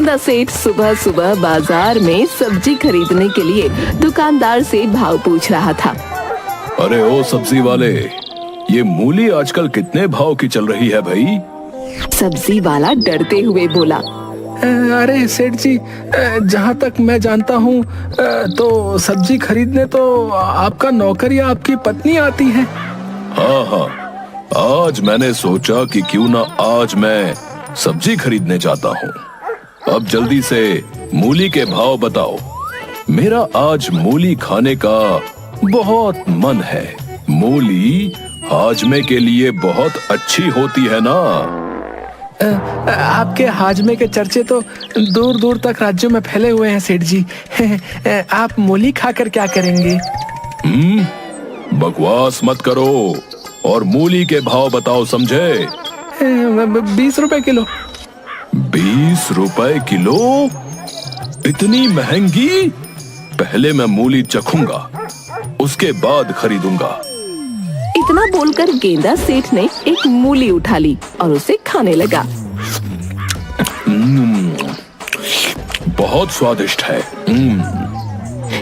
गेंदा सेठ सुबह सुबह बाजार में सब्जी खरीदने के लिए दुकानदार से भाव पूछ रहा था। अरे ओ सब्जी वाले, ये मूली आजकल कितने भाव की चल रही है भाई? सब्जी वाला डरते हुए बोला, अरे सेठ जी, जहाँ तक मैं जानता हूँ तो सब्जी खरीदने तो आपका नौकर या आपकी पत्नी आती है। हाँ हाँ, आज मैंने सोचा कि क्यों ना आज मैं सब्जी खरीदने जाता हूँ। अब जल्दी से मूली के भाव बताओ, मेरा आज मूली खाने का बहुत मन है। मूली हाजमे के लिए बहुत अच्छी होती है ना। आपके हाजमे के चर्चे तो दूर दूर तक राज्यों में फैले हुए हैं सेठ जी। आप मूली खाकर क्या करेंगे? बकवास मत करो और मूली के भाव बताओ, समझे? 20 रुपए किलो। 20 रुपए किलो? इतनी महंगी? पहले मैं मूली चखूंगा, उसके बाद खरीदूंगा। इतना बोलकर गेंदा सेठ ने एक मूली उठा ली और उसे खाने लगा। बहुत स्वादिष्ट है।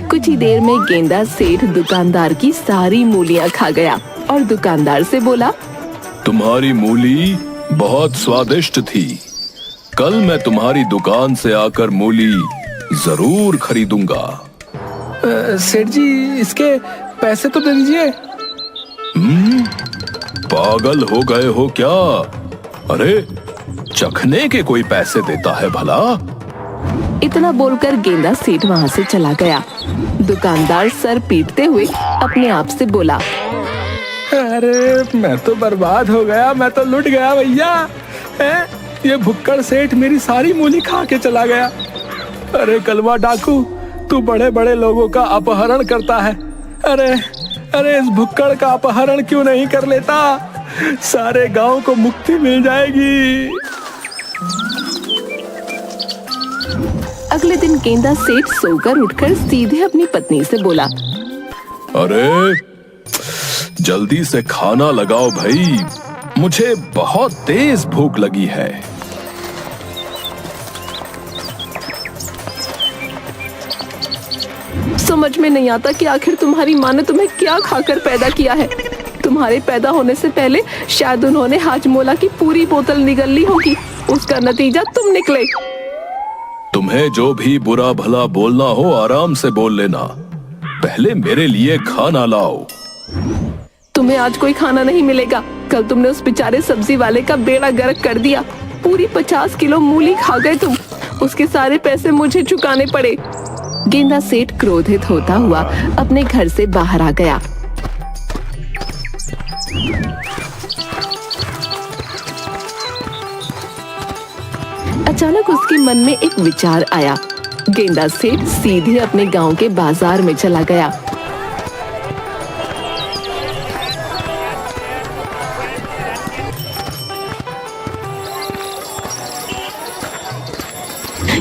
कुछ ही देर में गेंदा सेठ दुकानदार की सारी मूलियां खा गया और दुकानदार से बोला, तुम्हारी मूली बहुत स्वादिष्ट थी। कल मैं तुम्हारी दुकान से आकर मूली जरूर खरीदूंगा। सेठ जी, इसके पैसे तो दे दीजिए। पागल हो गए हो क्या? अरे चखने के कोई पैसे देता है भला? इतना बोलकर गेंदा सेठ वहाँ से चला गया। दुकानदार सर पीटते हुए अपने आप से बोला, अरे मैं तो बर्बाद हो गया, मैं तो लुट गया भैया। ये भुक्कड़ सेठ मेरी सारी मूली खा के चला गया। अरे कलवा डाकू, तू बड़े बड़े लोगों का अपहरण करता है। अरे इस भुक्कड़ का अपहरण क्यों नहीं कर लेता? सारे गांव को मुक्ति मिल जाएगी। अगले दिन गेंदा सेठ सोकर उठकर सीधे अपनी पत्नी से बोला, अरे जल्दी से खाना लगाओ भाई, मुझे बहुत तेज भूख लगी है। समझ में नहीं आता कि आखिर तुम्हारी माँ ने तुम्हें क्या खाकर पैदा किया है। तुम्हारे पैदा होने से पहले शायद उन्होंने हाजमोला की पूरी बोतल निगल ली होगी। उसका नतीजा तुम निकले। तुम्हें जो भी बुरा भला बोलना हो आराम से बोल लेना, पहले मेरे लिए खाना लाओ। तुम्हें आज कोई खाना नहीं मिलेगा। कल तुमने उस बेचारे सब्जी वाले का बेड़ा गर्क कर दिया। पूरी 50 किलो मूली खा गए तुम। उसके सारे पैसे मुझे चुकाने पड़े। गेंदा सेठ क्रोधित होता हुआ अपने घर से बाहर आ गया। अचानक उसके मन में एक विचार आया। गेंदा सेठ सीधे अपने गांव के बाजार में चला गया।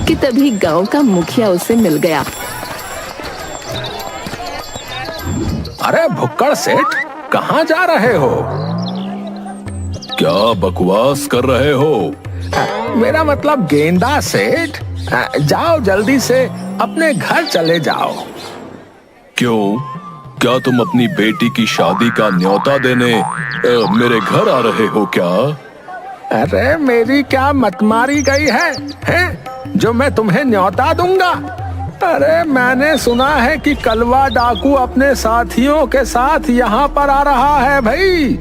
कि तभी गांव का मुखिया उसे मिल गया। अरे भुक्कड़ सेठ, कहाँ जा रहे हो? क्या बकवास कर रहे हो? मेरा मतलब गेंदा सेठ, जाओ जल्दी से अपने घर चले जाओ। क्यों? क्या तुम अपनी बेटी की शादी का न्योता देने मेरे घर आ रहे हो क्या? अरे मेरी क्या मत मारी गई है? जो मैं तुम्हें न्योता दूंगा? अरे मैंने सुना है कि कलवा डाकू अपने साथियों के साथ यहाँ पर आ रहा है भाई।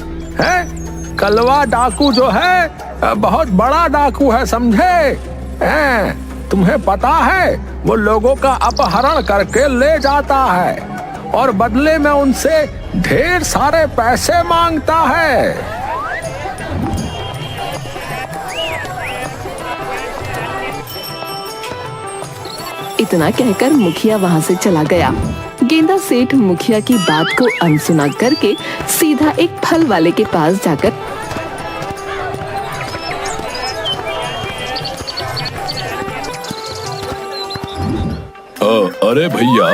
कलवा डाकू जो है बहुत बड़ा डाकू है, समझे? तुम्हें पता है, वो लोगों का अपहरण करके ले जाता है और बदले में उनसे ढेर सारे पैसे मांगता है। इतना कहकर मुखिया वहां से चला गया। गेंदा सेठ मुखिया की बात को अनसुना करके सीधा एक फल वाले के पास जाकर अरे भैया,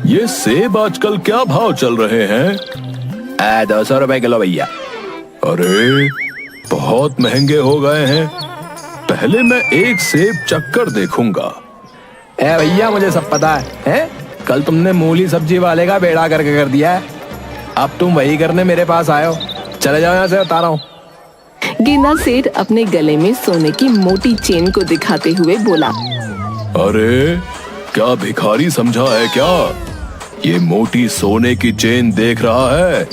ये सेब आजकल क्या भाव चल रहे हैं? 200 रुपए किलो भैया। अरे बहुत महंगे हो गए हैं। पहले मैं एक सेब चक्कर देखूंगा। ए भैया, मुझे सब पता है? कल तुमने मूली सब्जी वाले का बेड़ा करके कर दिया है, अब तुम वही करने मेरे पास आए हो। चले जाओ यहाँ से, बता रहा हूँ। गेंदा सेठ अपने गले में सोने की मोटी चेन को दिखाते हुए बोला, अरे क्या भिखारी समझा है क्या? ये मोटी सोने की चेन देख रहा है?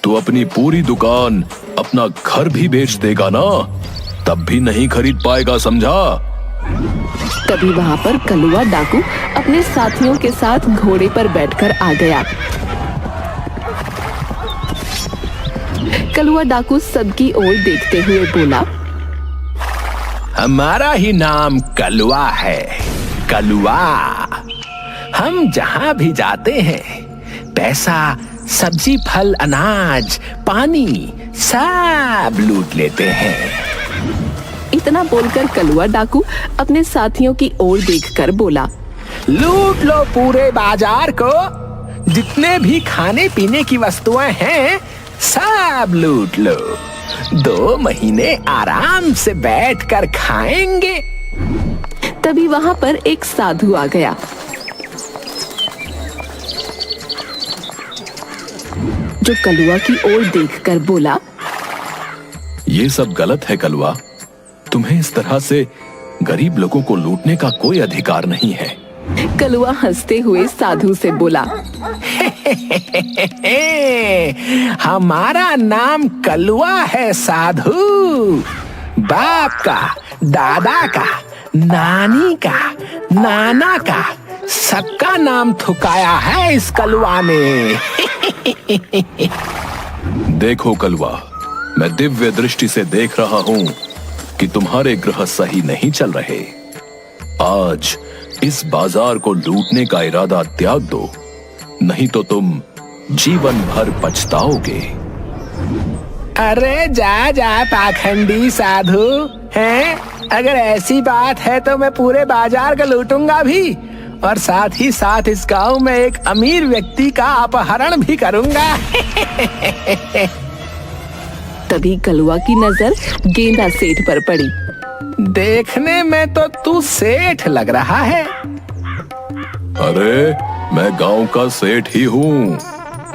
तू अपनी पूरी दुकान, अपना घर भी बेच देगा ना, तब भी नहीं खरीद पाएगा, समझा? तभी वहाँ पर कलुआ डाकू अपने साथियों के साथ घोड़े पर बैठकर आ गया। कलुआ डाकू सबकी ओर देखते हुए बोला, हमारा ही नाम कलुआ है, कलुआ। हम जहां भी जाते हैं, पैसा, सब्जी, फल, अनाज, पानी सब लूट लेते हैं। इतना बोलकर कलुआ डाकू अपने साथियों की ओर देखकर बोला, लूट लो पूरे बाजार को, जितने भी खाने पीने की वस्तुएं हैं सब लूट लो। 2 महीने आराम से बैठकर खाएंगे। तभी वहाँ पर एक साधु आ गया। जो कलुआ की ओर देखकर बोला, ये सब गलत है कलुआ, तुम्हें इस तरह से गरीब लोगों को लूटने का कोई अधिकार नहीं है। कलुआ हंसते हुए साधु से बोला, हमारा नाम कलुआ है साधु। बाप का, दादा का, नानी का, नाना का, सबका नाम थुकाया है इस कलुआ ने। देखो कलुआ, मैं दिव्य दृष्टि से देख रहा हूँ कि तुम्हारे ग्रह सही नहीं चल रहे। आज इस बाजार को लूटने का इरादा त्याग दो, नहीं तो तुम जीवन भर पछताओगे। अरे जा जा पाखंडी साधु, हैं? अगर ऐसी बात है तो मैं पूरे बाजार को लूटूंगा भी, और साथ ही साथ इस गांव में एक अमीर व्यक्ति का अपहरण भी करूंगा। तभी कलुआ की नजर गेंदा सेठ पर पड़ी। देखने में तो तू सेठ लग रहा है। अरे मैं गांव का सेठ ही हूँ,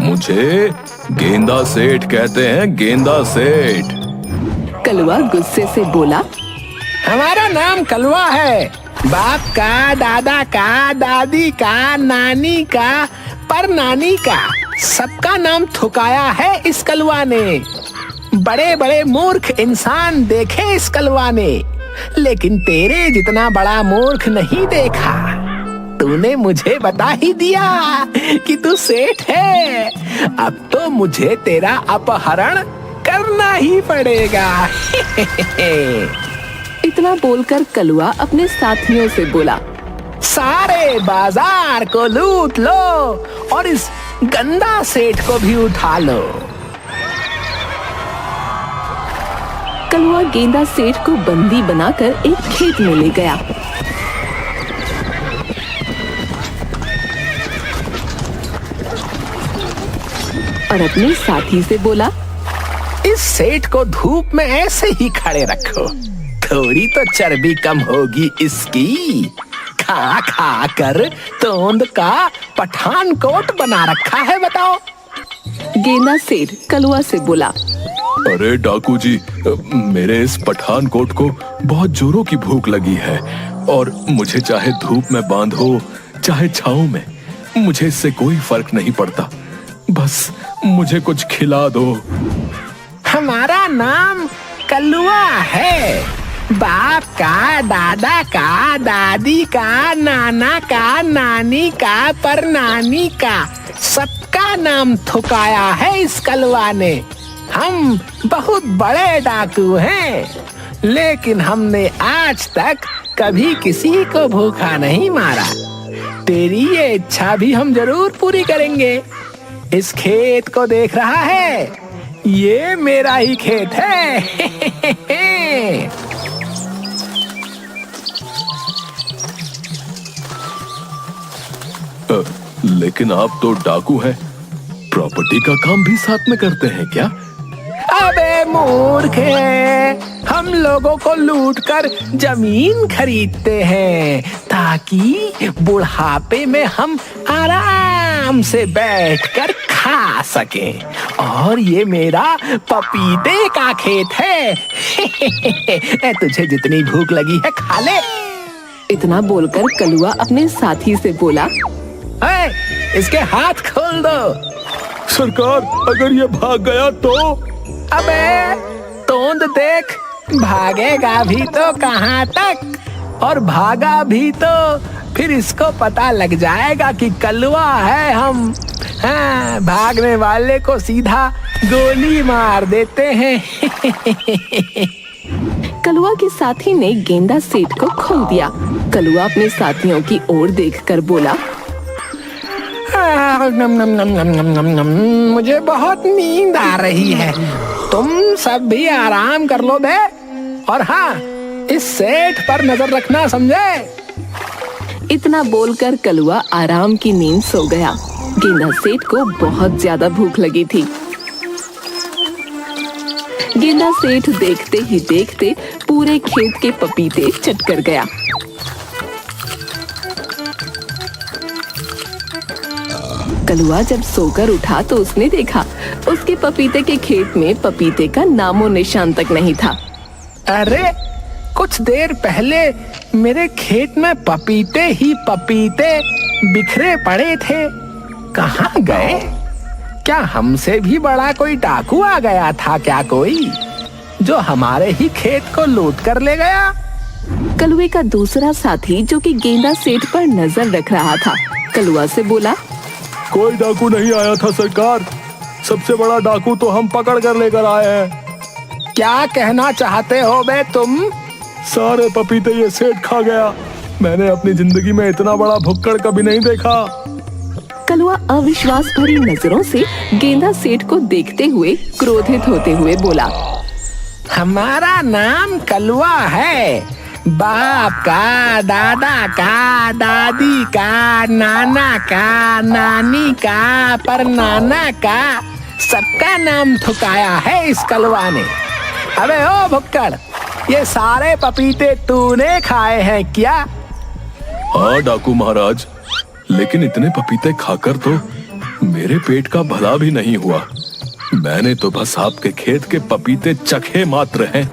मुझे गेंदा सेठ कहते हैं, गेंदा सेठ। कलुआ गुस्से से बोला, हमारा नाम कलुआ है, बाप का, दादा का, दादी का, नानी का, परनानी का, सबका नाम थुकाया है इस कलुआ ने। बड़े बड़े मूर्ख इंसान देखे इस कलुआ ने, लेकिन तेरे जितना बड़ा मूर्ख नहीं देखा। तूने मुझे बता ही दिया कि तू सेठ है, अब तो मुझे तेरा अपहरण करना ही पड़ेगा। इतना बोलकर कलुआ अपने साथियों से बोला, सारे बाजार को लूट लो और इस गंदा सेठ को भी उठा लो। कलुआ गेंदा सेठ को बंदी बनाकर एक खेत में ले गया। और अपने साथी से बोला, इस सेठ को धूप में ऐसे ही खड़े रखो, थोड़ी तो चर्बी कम होगी इसकी। खा खा कर तोंद का पठान कोट बना रखा है, बताओ। गेंदा सेठ कलुआ से बोला, अरे डाकू जी, मेरे इस पठान कोट को बहुत जोरों की भूख लगी है, और मुझे चाहे धूप में बांधो चाहे छांव में, मुझे इससे कोई फर्क नहीं पड़ता, बस मुझे कुछ खिला दो। हमारा नाम कलुआ है, बाप का, दादा का, दादी का, नाना का, नानी का, परनानी का, सबका नाम थुकाया है इस कलुआ ने। हम बहुत बड़े डाकू हैं, लेकिन हमने आज तक कभी किसी को भूखा नहीं मारा। तेरी ये इच्छा भी हम जरूर पूरी करेंगे। इस खेत को देख रहा है, ये मेरा ही खेत है। लेकिन आप तो डाकू हैं, प्रॉपर्टी का काम भी साथ में करते हैं क्या? अबे मूर्ख है, हम लोगों को लूटकर जमीन खरीदते हैं ताकि बुढ़ापे में हम आराम से बैठकर खा सकें। और ये मेरा पपीते का खेत है। तुझे जितनी भूख लगी है खा ले। इतना बोलकर कलुआ अपने साथी से बोला, इसके हाथ खोल दो। सरकार, अगर ये भाग गया तो? अबे तोंद देख, भागेगा भी तो कहाँ तक, और भागा भी तो फिर इसको पता लग जाएगा कि कलुआ है हम। हाँ, भागने वाले को सीधा गोली मार देते हैं। कलुआ के साथी ने गेंदा सेठ को खोल दिया। कलुआ अपने साथियों की ओर देखकर बोला, नम नम नम नम नम नम नम, मुझे बहुत नींद आ रही है। तुम सब भी आराम कर लो बे। और हाँ, इस सेठ पर नजर रखना, समझे? इतना बोलकर कलुआ आराम की नींद सो गया। गेंदा सेठ को बहुत ज्यादा भूख लगी थी। गेंदा सेठ देखते ही देखते पूरे खेत के पपीते चट कर गया। कलुआ जब सोकर उठा तो उसने देखा उसके पपीते के खेत में पपीते का नामो निशान तक नहीं था। अरे, कुछ देर पहले मेरे खेत में पपीते ही पपीते बिखरे पड़े थे, कहाँ गए? क्या हमसे भी बड़ा कोई डाकू आ गया था क्या कोई, जो हमारे ही खेत को लूट कर ले गया? कलुए का दूसरा साथी, जो कि गेंदा सेठ पर नजर रख रहा था, कलुआ से बोला, कोई डाकू नहीं आया था सरकार। सबसे बड़ा डाकू तो हम पकड़ कर लेकर आए हैं। क्या कहना चाहते हो बे तुम? सारे पपीते ये सेठ खा गया। मैंने अपनी जिंदगी में इतना बड़ा भुक्कड़ कभी नहीं देखा। कलुआ अविश्वास भरी नजरों से गेंदा सेठ को देखते हुए क्रोधित होते हुए बोला, हमारा नाम कलुआ है। बाप का, दादा का, दादी का, नाना का, नानी का, परनाना का, सबका नाम ठुकाया है इस कलुआ ने। अबे ओ भुक्कड़, ये सारे पपीते तूने खाए हैं क्या? हाँ डाकू महाराज, लेकिन इतने पपीते खाकर तो मेरे पेट का भला भी नहीं हुआ। मैंने तो बस आपके खेत के पपीते चखे मात्र हैं।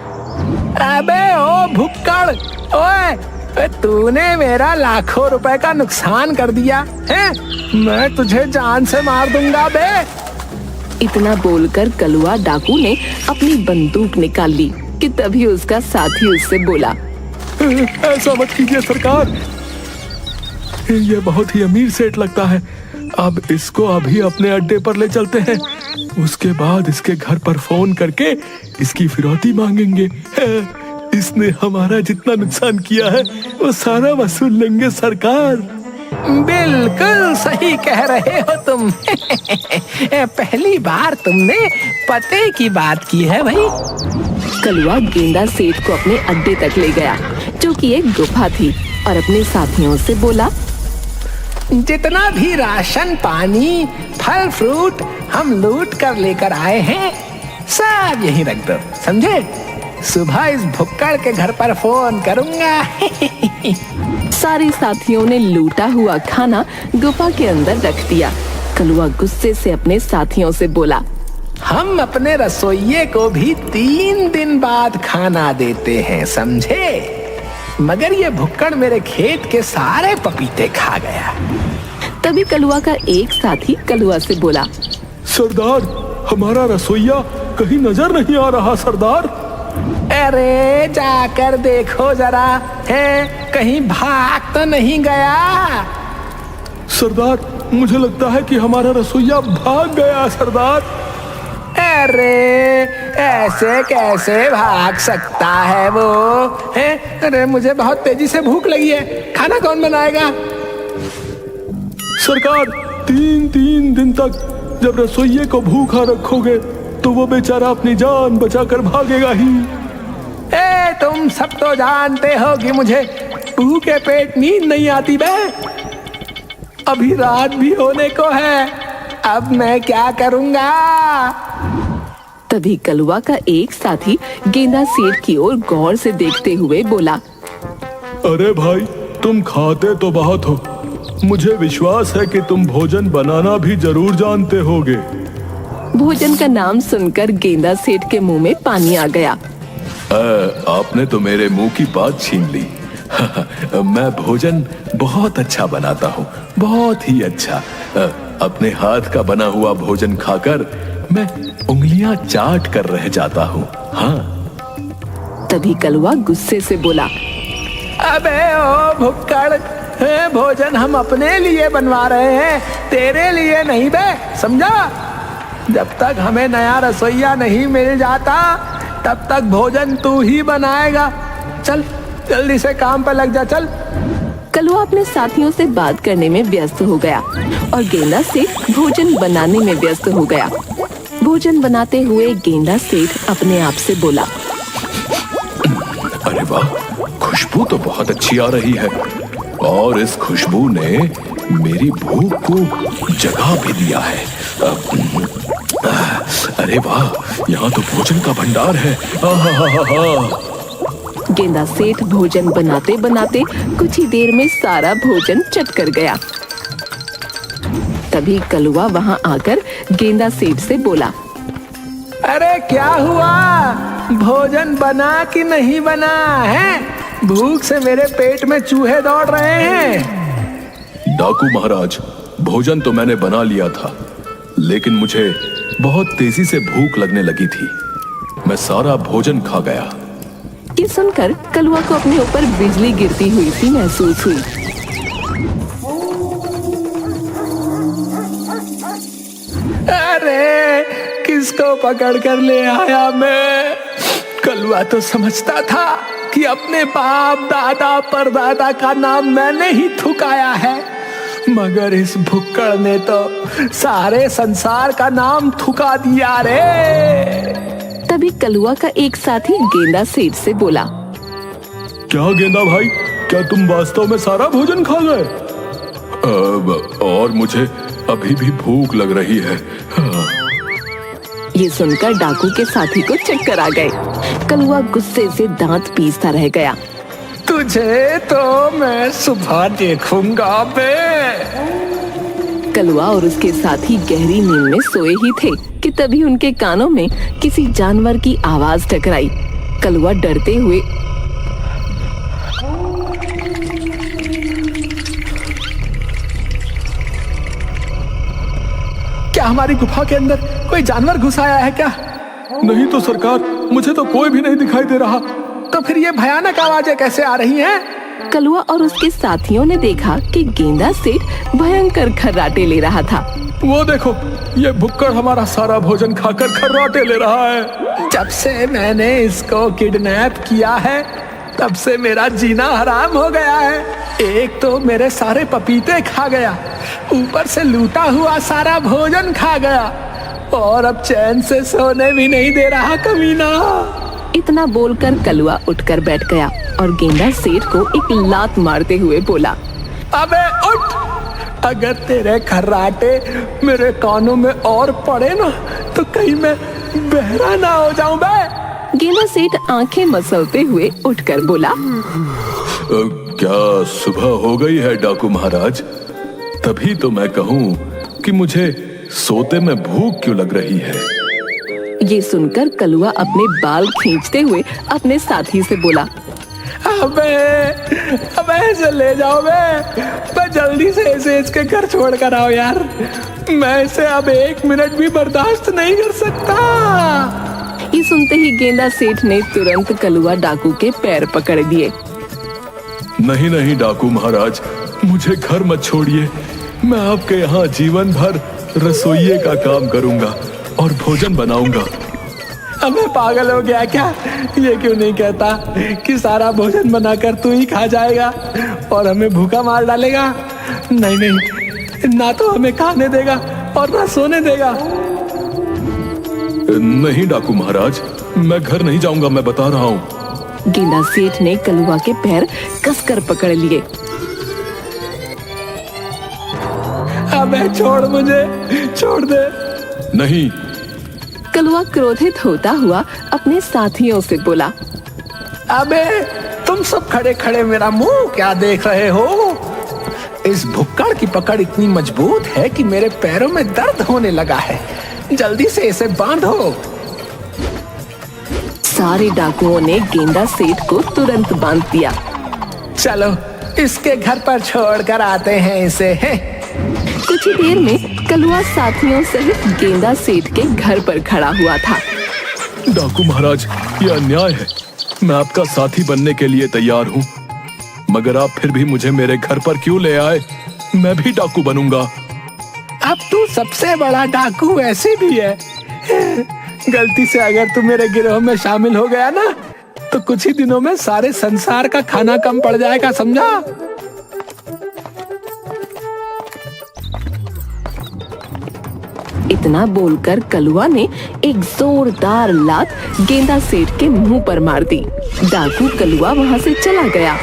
अबे ओ भुक्कड़, ओए, तूने मेरा लाखों रुपए का नुकसान कर दिया है। मैं तुझे जान से मार दूंगा बे। इतना बोलकर कलुआ डाकू ने अपनी बंदूक निकाल ली कि तभी उसका साथी उससे बोला, ऐसा मत कीजिए सरकार, ये बहुत ही अमीर सेठ लगता है। अब इसको अभी अपने अड्डे पर ले चलते हैं, उसके बाद इसके घर पर फोन करके इसकी फिरौती मांगेंगे। इसने हमारा जितना नुकसान किया है वो सारा वसूल लेंगे सरकार। बिल्कुल सही कह रहे हो तुम। पहली बार तुमने पते की बात की है भाई। कलुआ गेंदा सेठ को अपने अड्डे तक ले गया, जो कि एक गुफा थी, और अपने साथियों से बोला, जितना भी राशन पानी फल फ्रूट हम लूट कर लेकर आए हैं, सब यहीं रख दो, समझे? सुबह इस भुक्कड़ के घर पर फोन करूंगा। सारे साथियों ने लूटा हुआ खाना गुफा के अंदर रख दिया। कलुआ गुस्से से अपने साथियों से बोला, हम अपने रसोइये को भी 3 दिन बाद खाना देते हैं, समझे? मगर ये भुक्कड़ मेरे खेत के सारे पपीते खा गया। तभी कलुआ का एक साथी कलुआ से बोला, सरदार, हमारा रसोइया कहीं नजर नहीं आ रहा सरदार। अरे जाकर देखो जरा, है कहीं भाग तो नहीं गया? सरदार, मुझे लगता है कि हमारा रसोइया भाग गया सरदार। अरे ऐसे कैसे भाग सकता है वो, है? अरे मुझे बहुत तेजी से भूख लगी है, खाना कौन बनाएगा? सरकार, 3 दिन तक जब रसोइये को भूखा रखोगे तो वो बेचारा अपनी जान बचाकर भागेगा ही। तुम सब तो जानते हो कि मुझे भूखे पेट नींद नहीं आती बे। अभी रात भी होने को है, अब मैं क्या करूंगा? तभी कलवा का एक साथी गेंदा सेठ की ओर गौर से देखते हुए बोला, अरे भाई, तुम खाते तो बहुत हो, मुझे विश्वास है कि तुम भोजन बनाना भी जरूर जानते होगे। भोजन का नाम सुनकर गेंदा सेठ के मुंह में पानी आ गया। आपने तो मेरे मुंह की बात छीन ली। मैं भोजन बहुत अच्छा बनाता हूँ, बहुत ही अच्छा। अपने हाथ का बना हुआ भोजन खाकर मैं उंगलियां चाट कर रह जाता हूँ। हाँ। तभी कलवा गुस्से से बोला, अबे ओ भुक्कड़, भोजन हम अपने लिए बनवा रहे हैं, तेरे लिए नहीं बे, समझा? जब तक हमें नया रसोइया नहीं मिल जाता तब तक भोजन तू ही बनाएगा। चल जल्दी से काम पर लग जा, चल। कलवा अपने साथियों से बात करने में व्यस्त हो गया और गेंदा सेठ भोजन बनाने में व्यस्त हो गया। भोजन बनाते हुए गेंदा सेठ अपने आप से बोला, अरे वाह, खुशबू तो बहुत अच्छी आ रही है और इस खुशबू ने मेरी भूख को जगा भी दिया है। अरे वाह, यहाँ तो भोजन का भंडार है। गेंदा सेठ भोजन बनाते बनाते कुछ ही देर में सारा भोजन चट कर गया। तभी कलवा वहां आकर गेंदा सेठ से बोला, अरे क्या हुआ, भोजन बना कि नहीं बना है? भूख से मेरे पेट में चूहे दौड़ रहे हैं। डाकू महाराज, भोजन तो मैंने बना लिया था, लेकिन मुझे बहुत तेजी से भूख लगने लगी थी। मैं सारा भोजन खा गया। ये सुनकर कलवा को अपने ऊपर बिजली गिरती हुई सी महसूस हुई। अरे किसको पकड़ कर ले आया मैं? कलवा तो समझता था कि अपने बाप दादा परदादा का नाम मैंने ही थुकाया है, मगर इस भुक्कड़ ने तो सारे संसार का नाम थुका दिया रे। तभी कलवा का एक साथी गेंदा सेठ से बोला, क्या गेंदा भाई, क्या तुम वास्तव में सारा भोजन खा गए? और मुझे अभी भी भूख लग रही है। ये सुनकर डाकू के साथी को चक्कर आ गए। कलवा गुस्से से दांत पीसता रह गया। तुझे तो मैं सुबह देखूंगा बे। कलवा और उसके साथी गहरी नींद में सोए ही थे कि तभी उनके कानों में किसी जानवर की आवाज टकराई। कलवा डरते हुए क्या हमारी गुफा के अंदर कोई जानवर घुस आया है क्या? नहीं तो सरकार, मुझे तो कोई भी नहीं दिखाई दे रहा। तो फिर ये भयानक आवाजें कैसे आ रही हैं? कलवा और उसके साथियों ने देखा कि गेंदा सेठ भयंकर खर्राटे ले रहा था। वो देखो, ये भुक्कड़ हमारा सारा भोजन खाकर खर्राटे ले रहा है। जब से मैंने इसको किडनैप किया है तब से मेरा जीना हराम हो गया है। एक तो मेरे सारे पपीते खा गया, ऊपर से लूटा हुआ सारा भोजन खा गया और अब चैन से सोने भी नहीं दे रहा कमीना। इतना बोलकर कलवा उठकर बैठ गया और गेंदा सेठ को एक लात मारते हुए बोला, अबे उठ, अगर तेरे खर्राटे मेरे कानों में और पड़े ना तो कहीं मैं बहरा ना हो जाऊं बे। गेंदा सेठ आंखें मसलते हुए उठकर बोला, क्या सुबह हो गई है डाकू महाराज? तभी तो मैं कहूँ कि मुझे सोते में भूख क्यों लग रही है। ये सुनकर कलवा अपने बाल खींचते हुए अपने साथी से बोला, अबे ऐसे ले जाओ बे, जल्दी से ऐसे इसके घर छोड़ कर आओ यार, मैं इसे अब 1 मिनट भी बर्दाश्त नहीं कर सकता। ये सुनते ही गेंदा सेठ ने तुरंत कलवा डाकू के पैर पकड़ दिए। नहीं नहीं डाकू महाराज, मुझे घर मत छोड़िए। मैं आपके यहाँ जीवन भर रसोइये का काम करूंगा और भोजन बनाऊंगा। अब मैं पागल हो गया क्या? ये क्यों नहीं कहता कि सारा भोजन बनाकर तू ही खा जाएगा और हमें भूखा मार डालेगा? नहीं नहीं, ना तो हमें खाने देगा और ना सोने देगा। नहीं डाकू महाराज, मैं घर नहीं जाऊंगा, मैं बता रहा हूँ। गेंदा सेठ ने कलवा के पैर कसकर पकड़ लिए। अबे छोड़ मुझे, छोड़ दे। नहीं, कलुआ क्रोधित होता हुआ अपने साथियों से बोला, अबे तुम सब खड़े खड़े मेरा मुंह क्या देख रहे हो? इस भुक्कड़ की पकड़ इतनी मजबूत है कि मेरे पैरों में दर्द होने लगा है। जल्दी से इसे बांधो। सारे डाकुओं ने गेंदा सेठ को तुरंत बांध दिया। चलो इसके घर पर छोड़कर आते हैं इसे। कुछ ही देर में कलुआ साथियों सहित गेंदा सेठ के घर पर खड़ा हुआ था। डाकू महाराज, ये अन्याय है। मैं आपका साथी बनने के लिए तैयार हूँ, मगर आप फिर भी मुझे मेरे घर पर क्यों ले आए? मैं भी डाकू बनूंगा। अब तू सबसे बड़ा डाकू ऐसे भी है। गलती से अगर तू मेरे गिरोह में शामिल हो गया ना, तो कुछ ही दिनों में सारे संसार का खाना कम पड़ जाएगा, समझा? इतना बोलकर कलुआ ने एक जोरदार लात गेंदा सेठ के मुंह पर मार दी। डाकू कलुआ वहां से चला गया।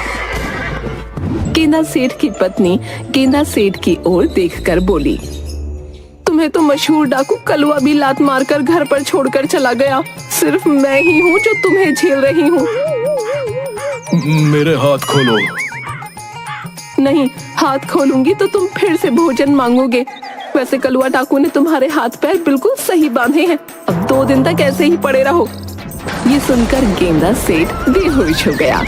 गेंदा सेठ की पत्नी गेंदा सेठ की ओर देखकर बोली, तुम्हें तो मशहूर डाकू कलुआ भी लात मारकर घर पर छोड़कर चला गया। सिर्फ मैं ही हूँ जो तुम्हें झेल रही हूँ। मेरे हाथ खोलो। नहीं, हाथ खोलूंगी तो तुम फिर से भोजन मांगोगे। वैसे कलुआ डाकू ने तुम्हारे हाथ पैर बिल्कुल सही बांधे हैं। अब 2 दिन तक ऐसे ही पड़े रहो। ये सुनकर गेंदा सेठ बेहोश हो गया।